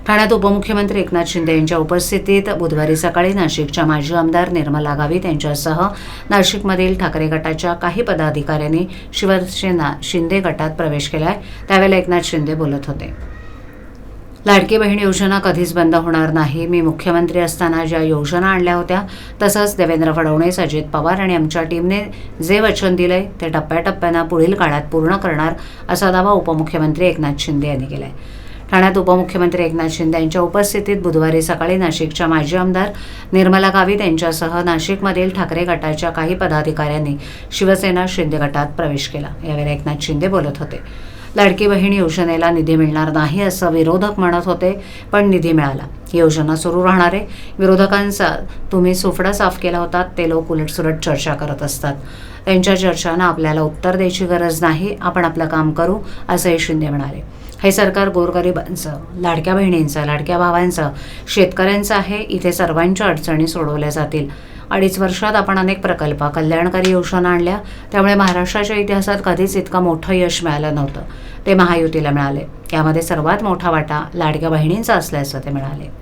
ठाण्यात उपमुख्यमंत्री एकनाथ शिंदे यांच्या उपस्थितीत बुधवारी सकाळी नाशिकच्या माजी आमदार निर्मला गावित यांच्यासह नाशिकमधील ठाकरे गटाच्या काही पदाधिकाऱ्यांनी शिवसेना शिंदे गटात प्रवेश केलाय। त्यावेळेला एकनाथ शिंदे बोलत होते। लाडकी बहीण योजना कधीच बंद होणार नाही। मी मुख्यमंत्री असताना ज्या योजना आणल्या होत्या तसंच देवेंद्र फडणवीस, अजित पवार आणि आमच्या टीमने जे वचन दिलंय ते टप्प्याटप्प्यानं पुढील काळात पूर्ण करणार असा दावा उपमुख्यमंत्री एकनाथ शिंदे यांनी केलाय। ठाण्यात उपमुख्यमंत्री एकनाथ शिंदे यांच्या उपस्थितीत बुधवारी सकाळी नाशिकच्या माजी आमदार निर्मला गावित यांच्यासह नाशिकमधील ठाकरे गटाच्या काही पदाधिकाऱ्यांनी शिवसेना शिंदे गटात प्रवेश केला। यावेळी एकनाथ शिंदे बोलत होते। लाडकी बहीण योजनेला निधी मिळणार नाही असं विरोधक म्हणत होते, पण निधी मिळाला। ही योजना सुरू राहणार आहे। विरोधकांचा तुम्ही सुफडा साफ केला होता, ते लोक उलटसुलट चर्चा करत असतात। त्यांच्या चर्चांना आपल्याला उत्तर द्यायची गरज नाही। आपण आपलं काम करू असंही शिंदे म्हणाले। हे सरकार गोरगरिबांचं, लाडक्या बहिणींचं, लाडक्या भावांचं, शेतकऱ्यांचं आहे। इथे सर्वांच्या अडचणी सोडवल्या जातील। 2.5 वर्षात आपण अनेक प्रकल्प, कल्याणकारी योजना आणल्या। त्यामुळे महाराष्ट्राच्या इतिहासात कधीच इतकं मोठं यश मिळालं नव्हतं। ते महायुतीला मिळाले। यामध्ये सर्वात मोठा वाटा लाडक्या बहिणींचा असल्याचं ते म्हणाले।